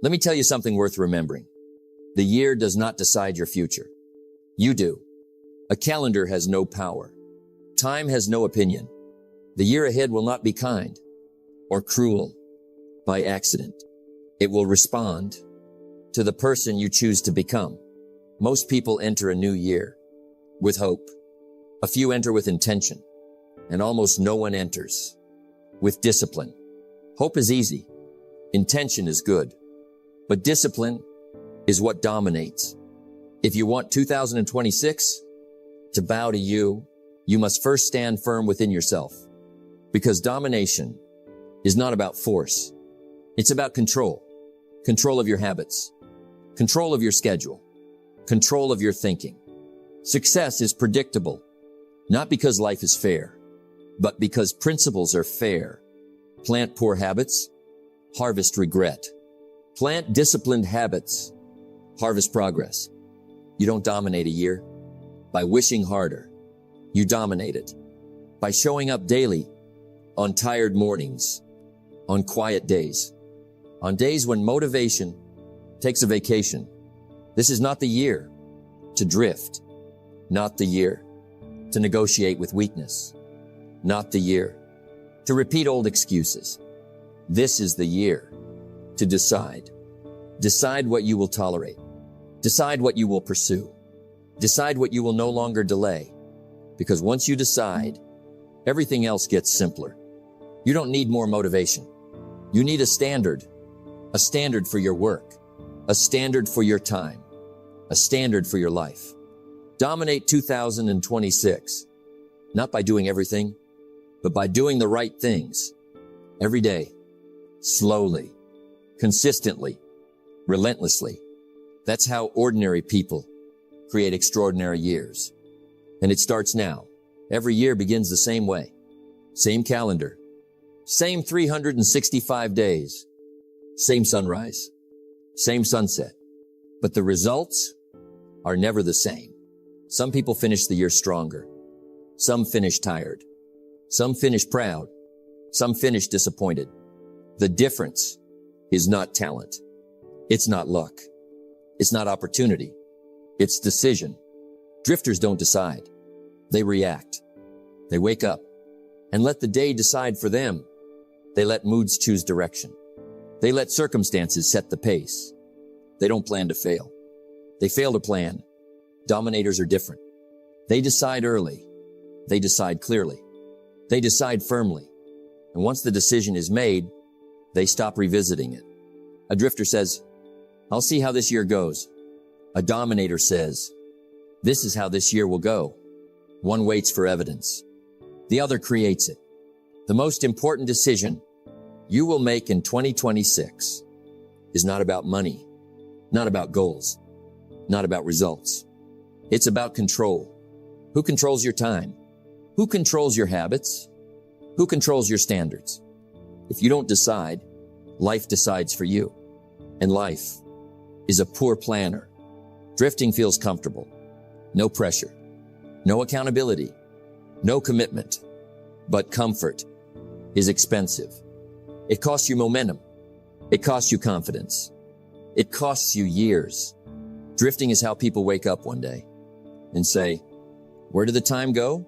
Let me tell you something worth remembering. The year does not decide your future. You do. A calendar has no power. Time has no opinion. The year ahead will not be kind or cruel by accident. It will respond to the person you choose to become. Most people enter a new year with hope. A few enter with intention, and almost no one enters with discipline. Hope is easy. Intention is good. But discipline is what dominates. If you want 2026 to bow to you, you must first stand firm within yourself. Because domination is not about force. It's about control. Control of your habits. Control of your schedule. Control of your thinking. Success is predictable, not because life is fair, but because principles are fair. Plant poor habits, harvest regret. Plant disciplined habits, harvest progress. You don't dominate a year by wishing harder. You dominate it by showing up daily on tired mornings, on quiet days, on days when motivation takes a vacation. This is not the year to drift, not the year to negotiate with weakness, not the year to repeat old excuses. This is the year to decide. Decide what you will tolerate. Decide what you will pursue. Decide what you will no longer delay. Because once you decide, everything else gets simpler. You don't need more motivation. You need a standard for your work, a standard for your time, a standard for your life. Dominate 2026, not by doing everything, but by doing the right things every day, slowly, consistently, relentlessly. That's how ordinary people create extraordinary years. And it starts now. Every year begins the same way. Same calendar. Same 365 days. Same sunrise. Same sunset. But the results are never the same. Some people finish the year stronger. Some finish tired. Some finish proud. Some finish disappointed. The difference is not talent. It's not luck. It's not opportunity. It's decision. Drifters don't decide. They react. They wake up and let the day decide for them. They let moods choose direction. They let circumstances set the pace. They don't plan to fail. They fail to plan. Dominators are different. They decide early. They decide clearly. They decide firmly. And once the decision is made, they stop revisiting it. A drifter says, "I'll see how this year goes." A dominator says, "This is how this year will go." One waits for evidence. The other creates it. The most important decision you will make in 2026 is not about money, not about goals, not about results. It's about control. Who controls your time? Who controls your habits? Who controls your standards? If you don't decide, life decides for you. And life is a poor planner. Drifting feels comfortable. No pressure. No accountability. No commitment. But comfort is expensive. It costs you momentum. It costs you confidence. It costs you years. Drifting is how people wake up one day and say, "Where did the time go?"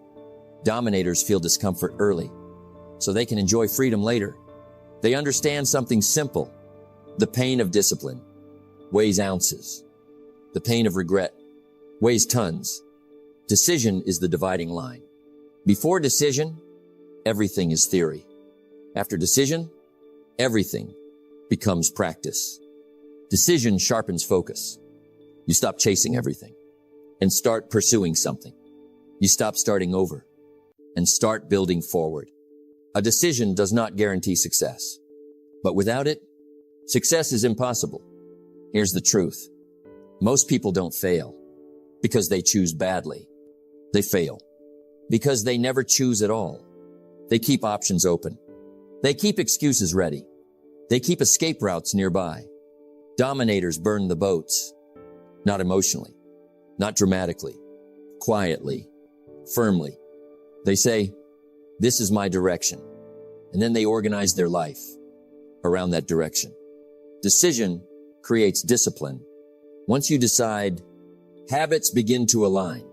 Dominators feel discomfort early so they can enjoy freedom later. They understand something simple. The pain of discipline weighs ounces. The pain of regret weighs tons. Decision is the dividing line. Before decision, everything is theory. After decision, everything becomes practice. Decision sharpens focus. You stop chasing everything and start pursuing something. You stop starting over and start building forward. A decision does not guarantee success, but without it, success is impossible. Here's the truth. Most people don't fail because they choose badly. They fail because they never choose at all. They keep options open. They keep excuses ready. They keep escape routes nearby. Dominators burn the boats, not emotionally, not dramatically, quietly, firmly. They say, "This is my direction." And then they organize their life around that direction. Decision creates discipline. Once you decide, habits begin to align.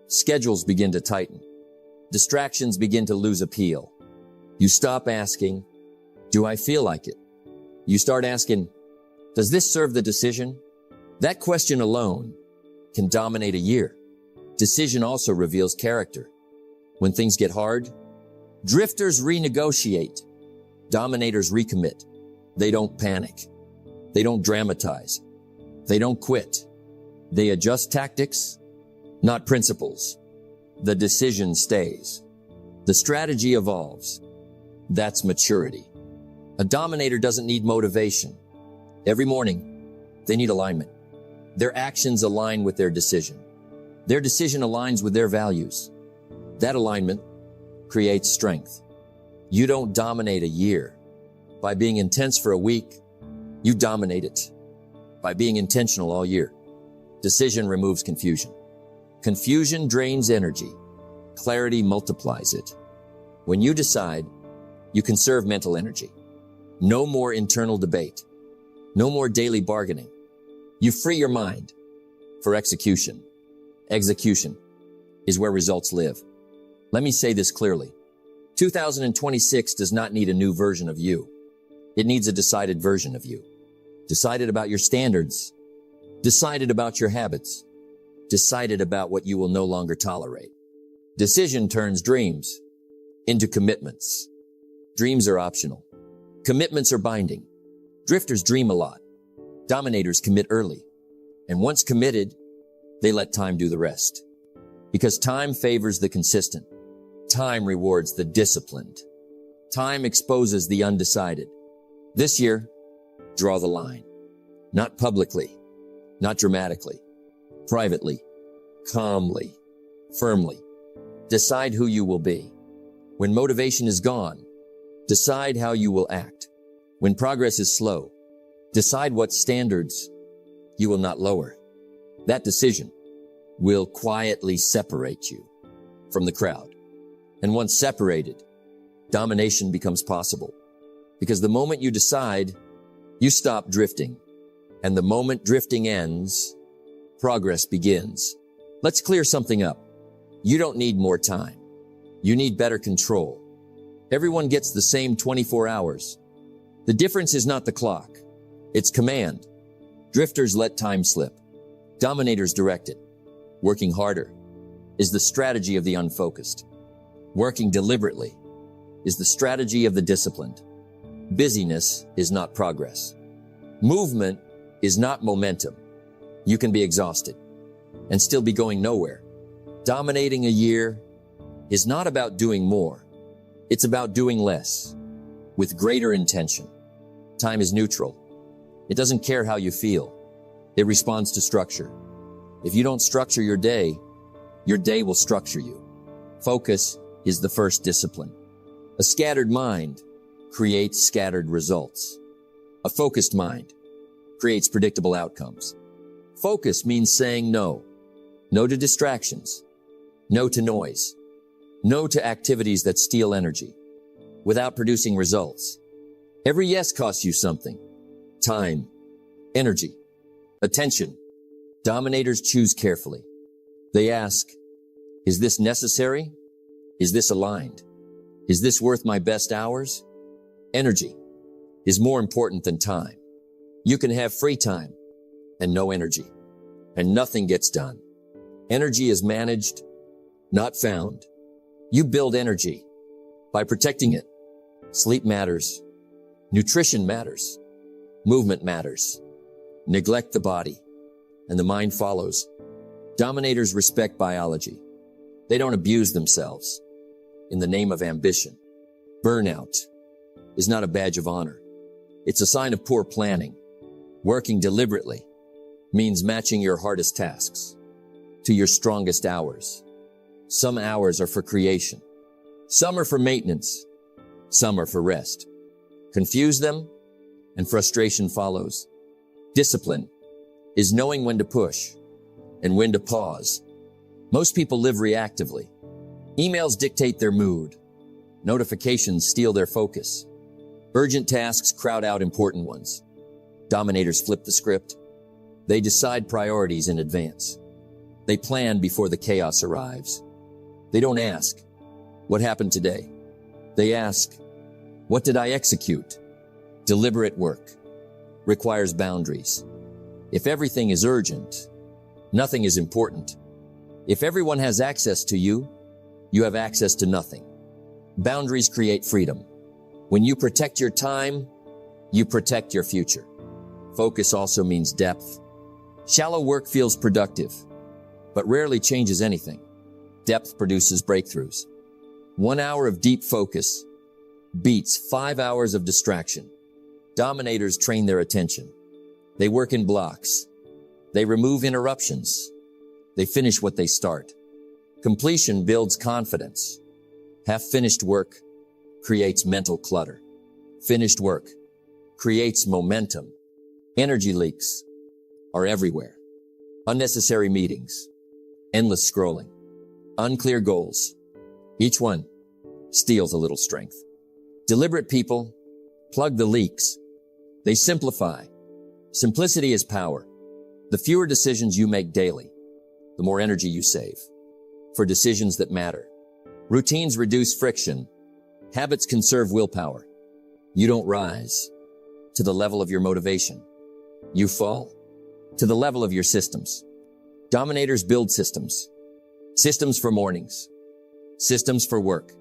Schedules begin to tighten. Distractions begin to lose appeal. You stop asking, do I feel like it? You start asking, does this serve the decision? That question alone can dominate a year. Decision also reveals character. When things get hard, drifters renegotiate. Dominators recommit. They don't panic. They don't dramatize. They don't quit. They adjust tactics, not principles. The decision stays. The strategy evolves. That's maturity. A dominator doesn't need motivation. Every morning, they need alignment. Their actions align with their decision. Their decision aligns with their values. That alignment creates strength. You don't dominate a year by being intense for a week. You dominate it by being intentional all year. Decision removes confusion. Confusion drains energy. Clarity multiplies it. When you decide, you conserve mental energy. No more internal debate. No more daily bargaining. You free your mind for execution. Execution is where results live. Let me say this clearly. 2026 does not need a new version of you. It needs a decided version of you. Decided about your standards. Decided about your habits. Decided about what you will no longer tolerate. Decision turns dreams into commitments. Dreams are optional. Commitments are binding. Drifters dream a lot. Dominators commit early. And once committed, they let time do the rest. Because time favors the consistent. Time rewards the disciplined. Time exposes the undecided. This year, draw the line. Not publicly, not dramatically, privately, calmly, firmly. Decide who you will be. When motivation is gone, decide how you will act. When progress is slow, decide what standards you will not lower. That decision will quietly separate you from the crowd. And once separated, domination becomes possible. Because the moment you decide, you stop drifting. And the moment drifting ends, progress begins. Let's clear something up. You don't need more time. You need better control. Everyone gets the same 24 hours. The difference is not the clock. It's command. Drifters let time slip. Dominators direct it. Working harder is the strategy of the unfocused. Working deliberately is the strategy of the disciplined. Busyness is not progress. Movement is not momentum. You can be exhausted and still be going nowhere. Dominating a year is not about doing more. It's about doing less with greater intention. Time is neutral. It doesn't care how you feel. It responds to structure. If you don't structure your day will structure you. Focus is the first discipline. A scattered mind creates scattered results. A focused mind creates predictable outcomes. Focus means saying no. No to distractions. No to noise. No to activities that steal energy without producing results. Every yes costs you something. Time, energy, attention. Dominators choose carefully. They ask, is this necessary? Is this aligned? Is this worth my best hours? Energy is more important than time. You can have free time and no energy, and nothing gets done. Energy is managed, not found. You build energy by protecting it. Sleep matters. Nutrition matters. Movement matters. Neglect the body, and the mind follows. Dominators respect biology. They don't abuse themselves in the name of ambition. Burnout is not a badge of honor. It's a sign of poor planning. Working deliberately means matching your hardest tasks to your strongest hours. Some hours are for creation. Some are for maintenance. Some are for rest. Confuse them, and frustration follows. Discipline is knowing when to push and when to pause. Most people live reactively. Emails dictate their mood. Notifications steal their focus. Urgent tasks crowd out important ones. Dominators flip the script. They decide priorities in advance. They plan before the chaos arrives. They don't ask, what happened today? They ask, what did I execute? Deliberate work requires boundaries. If everything is urgent, nothing is important. If everyone has access to you, you have access to nothing. Boundaries create freedom. When you protect your time, you protect your future. Focus also means depth. Shallow work feels productive, but rarely changes anything. Depth produces breakthroughs. 1 hour of deep focus beats 5 hours of distraction. Dominators train their attention. They work in blocks. They remove interruptions. They finish what they start. Completion builds confidence. Half-finished work creates mental clutter. Finished work creates momentum. Energy leaks are everywhere. Unnecessary meetings, endless scrolling, unclear goals. Each one steals a little strength. Deliberate people plug the leaks. They simplify. Simplicity is power. The fewer decisions you make daily, the more energy you save for decisions that matter. Routines reduce friction. Habits conserve willpower. You don't rise to the level of your motivation. You fall to the level of your systems. Dominators build systems. Systems for mornings. Systems for work.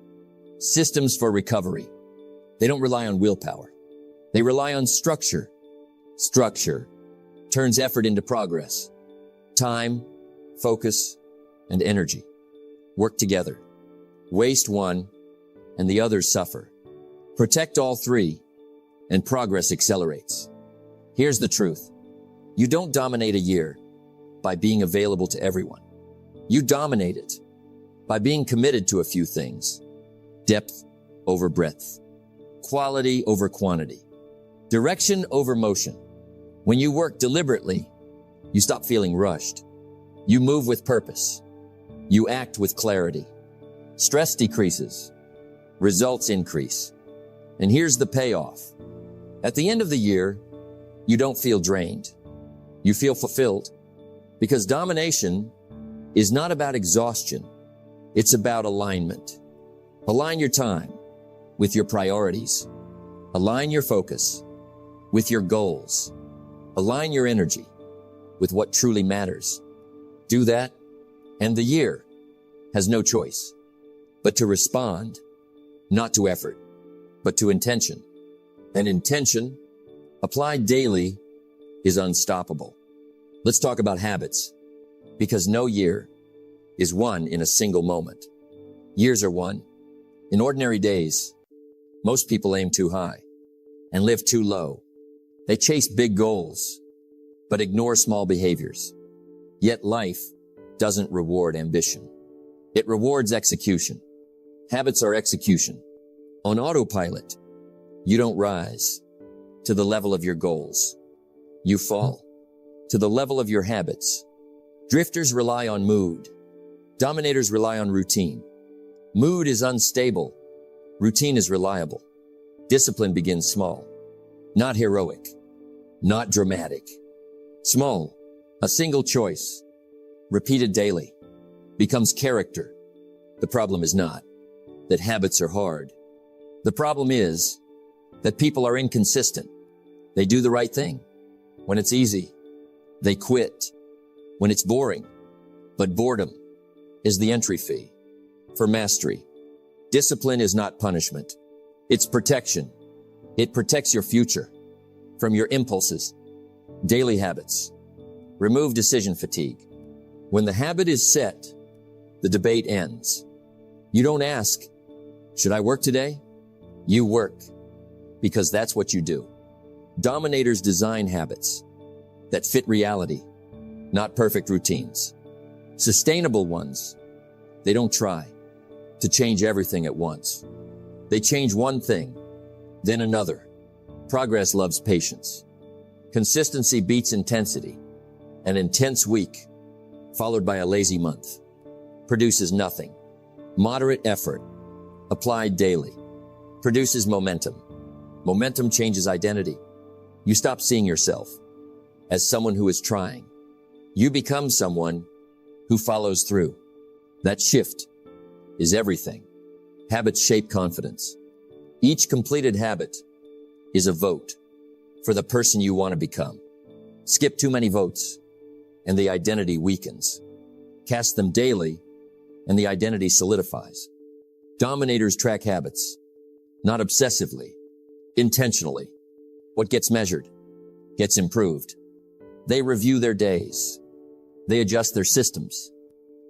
Systems for recovery. They don't rely on willpower. They rely on structure. Structure turns effort into progress. Time, focus, and energy work together. Waste one, and the others suffer. Protect all three, and progress accelerates. Here's the truth. You don't dominate a year by being available to everyone. You dominate it by being committed to a few things. Depth over breadth. Quality over quantity. Direction over motion. When you work deliberately, you stop feeling rushed. You move with purpose. You act with clarity. Stress decreases. Results increase. And here's the payoff. At the end of the year, you don't feel drained. You feel fulfilled. Because domination is not about exhaustion. It's about alignment. Align your time with your priorities. Align your focus with your goals. Align your energy with what truly matters. Do that, and the year has no choice but to respond, not to effort, but to intention. And intention, applied daily, is unstoppable. Let's talk about habits, because no year is won in a single moment. Years are won. In ordinary days, most people aim too high and live too low. They chase big goals, but ignore small behaviors. Yet life doesn't reward ambition. It rewards execution. Habits are execution. On autopilot, you don't rise to the level of your goals. You fall to the level of your habits. Drifters rely on mood. Dominators rely on routine. Mood is unstable. Routine is reliable. Discipline begins small, not heroic, not dramatic. Small, a single choice, repeated daily, becomes character. The problem is not that habits are hard. The problem is that people are inconsistent. They do the right thing when it's easy. They quit when it's boring. But boredom is the entry fee for mastery. Discipline is not punishment. It's protection. It protects your future from your impulses. Daily habits. Remove decision fatigue. When the habit is set, the debate ends. You don't ask, should I work today? You work, because that's what you do. Dominators design habits that fit reality, not perfect routines. Sustainable ones. They don't try to change everything at once. They change one thing, then another. Progress loves patience. Consistency beats intensity. An intense week, followed by a lazy month, produces nothing. Moderate effort, applied daily, produces momentum. Momentum changes identity. You stop seeing yourself as someone who is trying. You become someone who follows through. That shift is everything. Habits shape confidence. Each completed habit is a vote for the person you want to become. Skip too many votes, and the identity weakens. Cast them daily, and the identity solidifies. Dominators track habits, not obsessively, intentionally. What gets measured gets improved. They review their days. They adjust their systems.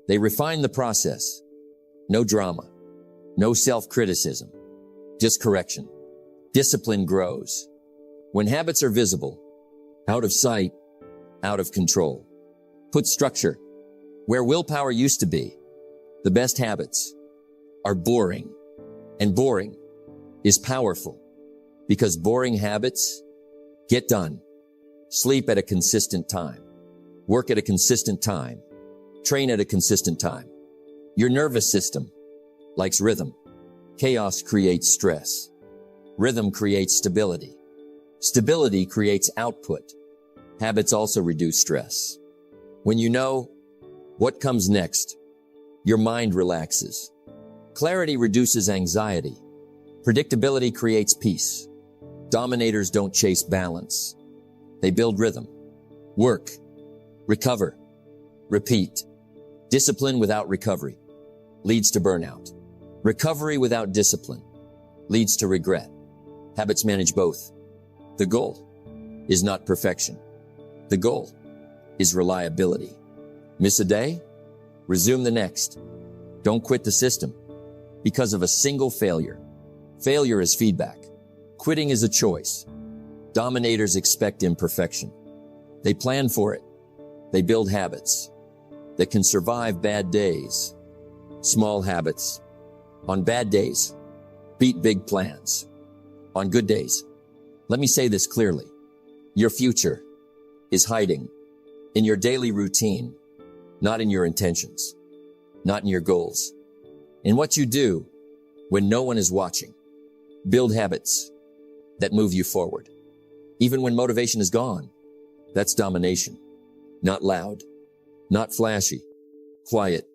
They refine the process. No drama, no self-criticism, just correction. Discipline grows when habits are visible, out of sight, out of control. Put structure where willpower used to be. The best habits are boring, and boring is powerful because boring habits get done. Sleep at a consistent time, work at a consistent time, train at a consistent time. Your nervous system likes rhythm. Chaos creates stress. Rhythm creates stability. Stability creates output. Habits also reduce stress. When you know what comes next, your mind relaxes. Clarity reduces anxiety. Predictability creates peace. Dominators don't chase balance. They build rhythm. Work, recover, repeat. Discipline without recovery leads to burnout. Recovery without discipline leads to regret. Habits manage both. The goal is not perfection. The goal is reliability. Miss a day? Resume the next. Don't quit the system because of a single failure. Failure is feedback. Quitting is a choice. Dominators expect imperfection. They plan for it. They build habits that can survive bad days. Small habits. On bad days, beat big plans. On good days, let me say this clearly. Your future is hiding in your daily routine, not in your intentions, not in your goals. In what you do when no one is watching. Build habits that move you forward. Even when motivation is gone, that's domination. Not loud, not flashy, quiet,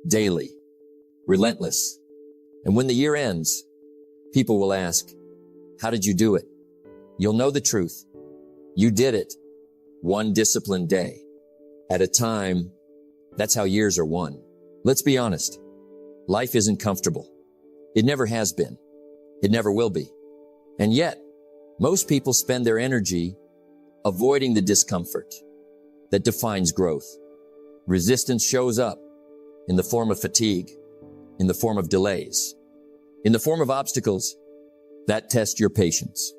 daily, relentless. And when the year ends, people will ask, how did you do it? You'll know the truth. You did it one disciplined day at a time. That's how years are won. Let's be honest. Life isn't comfortable. It never has been. It never will be. And yet, most people spend their energy avoiding the discomfort that defines growth. Resistance shows up in the form of fatigue, in the form of delays, in the form of obstacles that test your patience.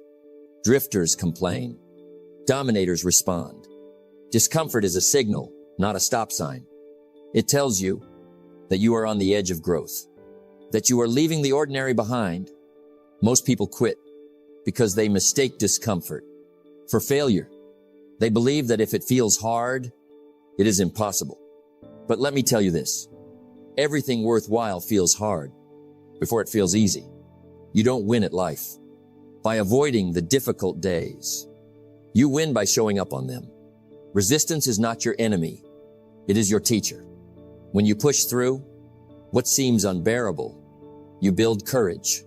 Drifters complain. Dominators respond. Discomfort is a signal, not a stop sign. It tells you that you are on the edge of growth, that you are leaving the ordinary behind. Most people quit because they mistake discomfort for failure. They believe that if it feels hard, it is impossible. But let me tell you this. Everything worthwhile feels hard before it feels easy. You don't win at life by avoiding the difficult days. You win by showing up on them. Resistance is not your enemy. It is your teacher. When you push through what seems unbearable, you build courage.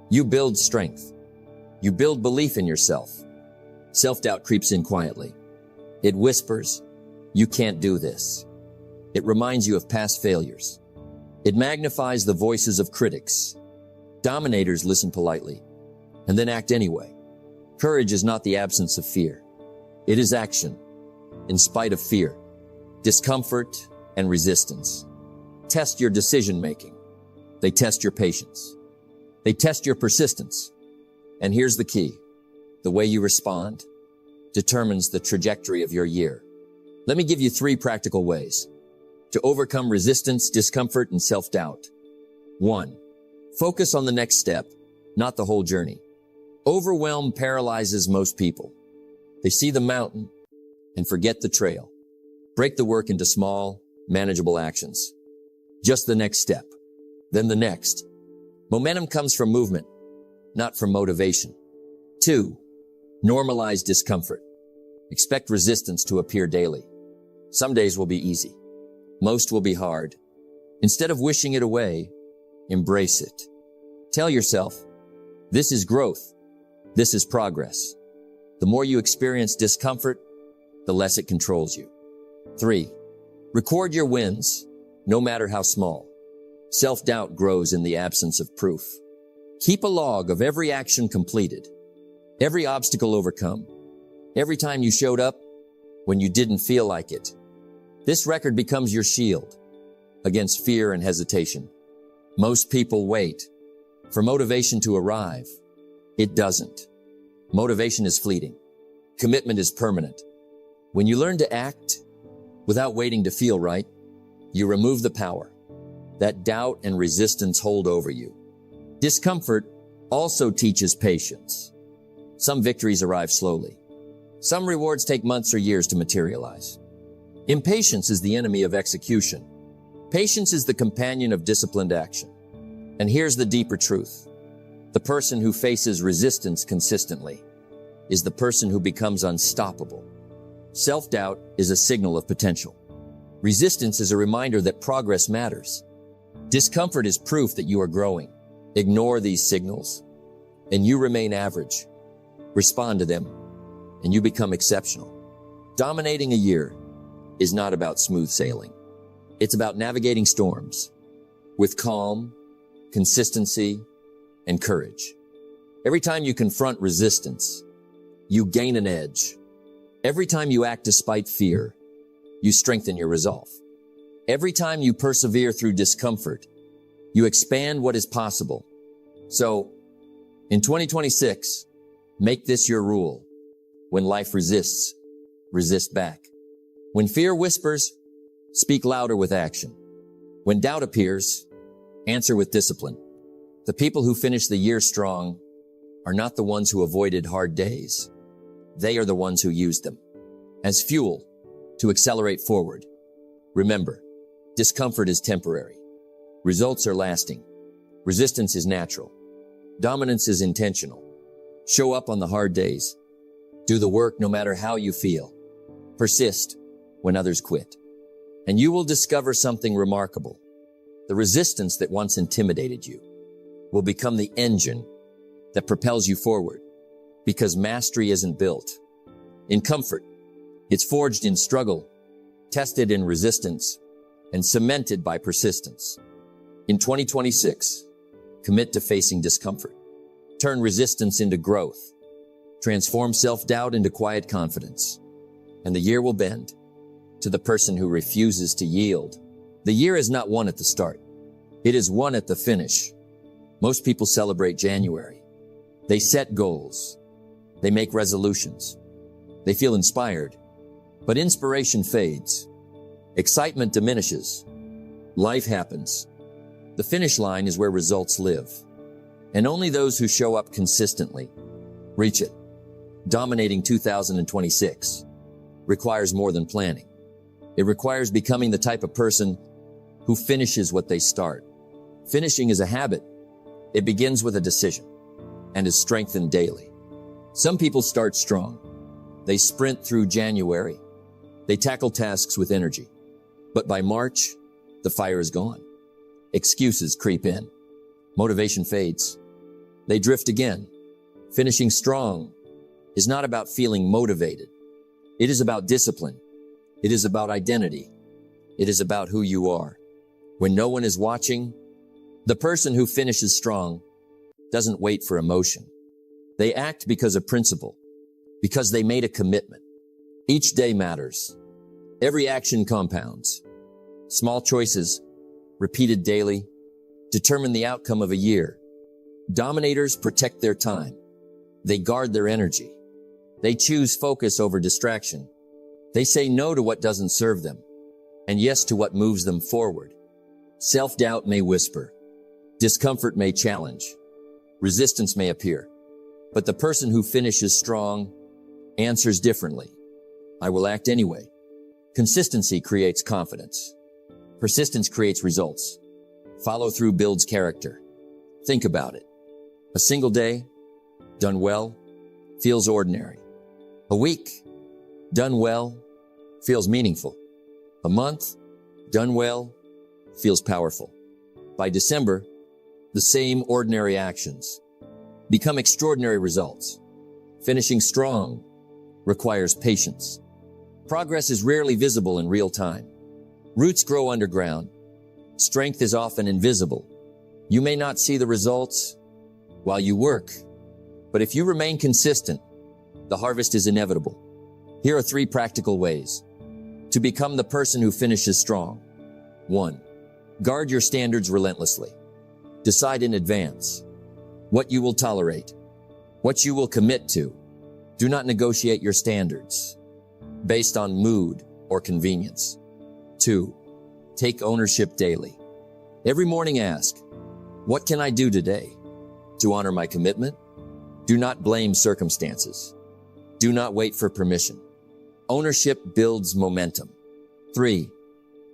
You build strength. You build belief in yourself. Self-doubt creeps in quietly. It whispers, you can't do this. It reminds you of past failures. It magnifies the voices of critics. Dominators listen politely and then act anyway. Courage is not the absence of fear. It is action in spite of fear, discomfort, and resistance. Test your decision-making. They test your patience. They test your persistence. And here's the key. The way you respond determines the trajectory of your year. Let me give you 3 practical ways to overcome resistance, discomfort, and self-doubt. 1. Focus on the next step, not the whole journey. Overwhelm paralyzes most people. They see the mountain and forget the trail. Break the work into small, manageable actions. Just the next step, then the next. Momentum comes from movement, not from motivation. 2. Normalize discomfort. Expect resistance to appear daily. Some days will be easy. Most will be hard. Instead of wishing it away, embrace it. Tell yourself, this is growth. This is progress. The more you experience discomfort, the less it controls you. 3. Record your wins, no matter how small. Self-doubt grows in the absence of proof. Keep a log of every action completed, every obstacle overcome, every time you showed up when you didn't feel like it. This record becomes your shield against fear and hesitation. Most people wait for motivation to arrive. It doesn't. Motivation is fleeting. Commitment is permanent. When you learn to act without waiting to feel right, you remove the power that doubt and resistance hold over you. Discomfort also teaches patience. Some victories arrive slowly. Some rewards take months or years to materialize. Impatience is the enemy of execution. Patience is the companion of disciplined action. And here's the deeper truth. The person who faces resistance consistently is the person who becomes unstoppable. Self-doubt is a signal of potential. Resistance is a reminder that progress matters. Discomfort is proof that you are growing. Ignore these signals, and you remain average. Respond to them, and you become exceptional. Dominating a year is not about smooth sailing. It's about navigating storms with calm, consistency, and courage. Every time you confront resistance, you gain an edge. Every time you act despite fear, you strengthen your resolve. Every time you persevere through discomfort, you expand what is possible. So, in 2026, make this your rule. When life resists, resist back. When fear whispers, speak louder with action. When doubt appears, answer with discipline. The people who finish the year strong are not the ones who avoided hard days. They are the ones who used them as fuel to accelerate forward. Remember, discomfort is temporary. Results are lasting. Resistance is natural. Dominance is intentional. Show up on the hard days. Do the work no matter how you feel. Persist when others quit. And you will discover something remarkable. The resistance that once intimidated you will become the engine that propels you forward, because mastery isn't built in comfort. It's forged in struggle, tested in resistance, and cemented by persistence. In 2026, commit to facing discomfort. Turn resistance into growth. Transform self-doubt into quiet confidence. And the year will bend to the person who refuses to yield. The year is not won at the start. It is won at the finish. Most people celebrate January. They set goals. They make resolutions. They feel inspired. But inspiration fades. Excitement diminishes. Life happens. The finish line is where results live. And only those who show up consistently reach it. Dominating 2026 requires more than planning. It requires becoming the type of person who finishes what they start. Finishing is a habit. It begins with a decision and is strengthened daily. Some people start strong. They sprint through January. They tackle tasks with energy. But by March, the fire is gone. Excuses creep in. Motivation fades. They drift again. Finishing strong is not about feeling motivated. It is about discipline. It is about identity. It is about who you are. When no one is watching, the person who finishes strong doesn't wait for emotion. They act because of principle, because they made a commitment. Each day matters. Every action compounds. Small choices, repeated daily, determine the outcome of a year. Dominators protect their time. They guard their energy. They choose focus over distraction. They say no to what doesn't serve them, and yes to what moves them forward. Self-doubt may whisper. Discomfort may challenge. Resistance may appear. But the person who finishes strong answers differently. I will act anyway. Consistency creates confidence. Persistence creates results. Follow through builds character. Think about it. A single day, done well, feels ordinary. A week done well feels meaningful. A month done well feels powerful. By December, the same ordinary actions become extraordinary results. Finishing strong requires patience. Progress is rarely visible in real time. Roots grow underground. Strength is often invisible. You may not see the results while you work, but if you remain consistent, the harvest is inevitable. Here are 3 practical ways to become the person who finishes strong. 1. Guard your standards relentlessly. Decide in advance what you will tolerate, what you will commit to. Do not negotiate your standards based on mood or convenience. 2. Take ownership daily. Every morning ask, what can I do today to honor my commitment? Do not blame circumstances. Do not wait for permission. Ownership builds momentum. 3.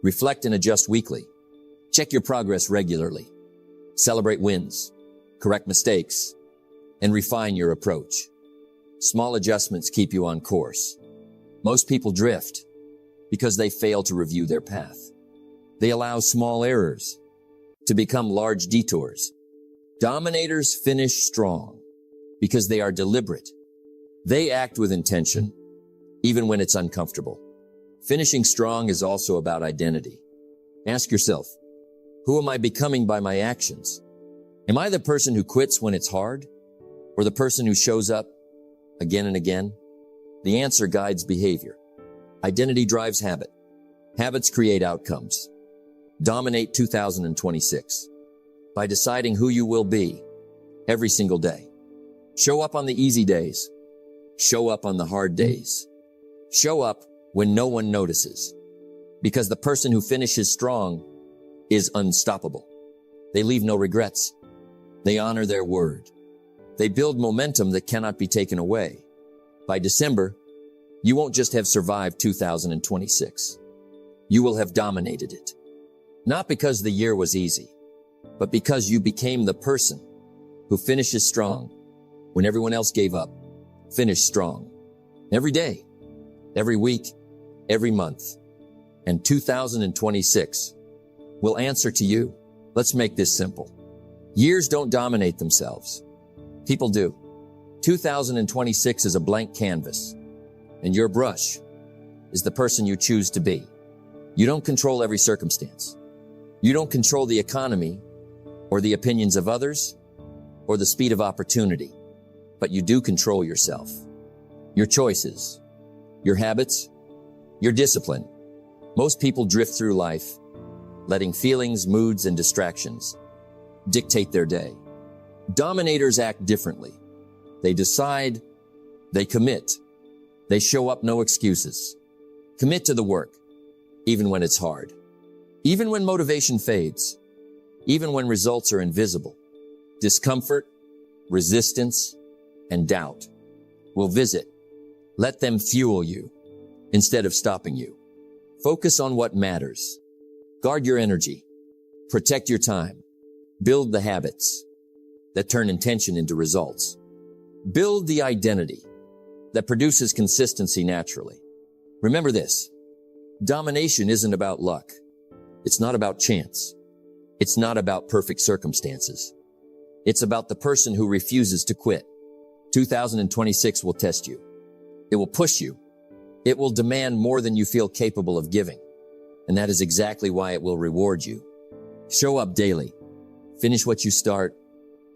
Reflect and adjust weekly. Check your progress regularly. Celebrate wins, correct mistakes, and refine your approach. Small adjustments keep you on course. Most people drift because they fail to review their path. They allow small errors to become large detours. Dominators finish strong because they are deliberate. They act with intention, even when it's uncomfortable. Finishing strong is also about identity. Ask yourself, who am I becoming by my actions? Am I the person who quits when it's hard, or the person who shows up again and again? The answer guides behavior. Identity drives habit. Habits create outcomes. Dominate 2026 by deciding who you will be every single day. Show up on the easy days. Show up on the hard days. Show up when no one notices, because the person who finishes strong is unstoppable. They leave no regrets. They honor their word. They build momentum that cannot be taken away. By December, you won't just have survived 2026. You will have dominated it. Not because the year was easy, but because you became the person who finishes strong when everyone else gave up. Finish strong. Every day, every week, every month. And 2026 will answer to you. Let's make this simple. Years don't dominate themselves. People do. 2026 is a blank canvas, and your brush is the person you choose to be. You don't control every circumstance. You don't control the economy or the opinions of others or the speed of opportunity, but you do control yourself, your choices, your habits, your discipline. Most people drift through life, letting feelings, moods, and distractions dictate their day. Dominators act differently. They decide, they commit, they show up, no excuses. Commit to the work, even when it's hard, even when motivation fades, even when results are invisible. Discomfort, resistance, and doubt will visit. Let them fuel you instead of stopping you. Focus on what matters. Guard your energy. Protect your time. Build the habits that turn intention into results. Build the identity that produces consistency naturally. Remember this, domination isn't about luck. It's not about chance. It's not about perfect circumstances. It's about the person who refuses to quit. 2026 will test you. It will push you. It will demand more than you feel capable of giving. And that is exactly why it will reward you. Show up daily. Finish what you start.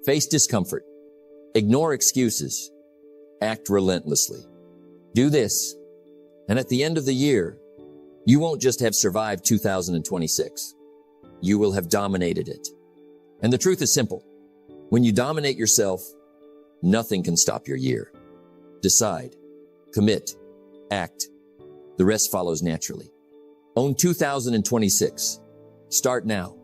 Face discomfort. Ignore excuses. Act relentlessly. Do this, and at the end of the year, you won't just have survived 2026. You will have dominated it. And the truth is simple. When you dominate yourself, nothing can stop your year. Decide, commit, act. The rest follows naturally. Own 2026. Start now.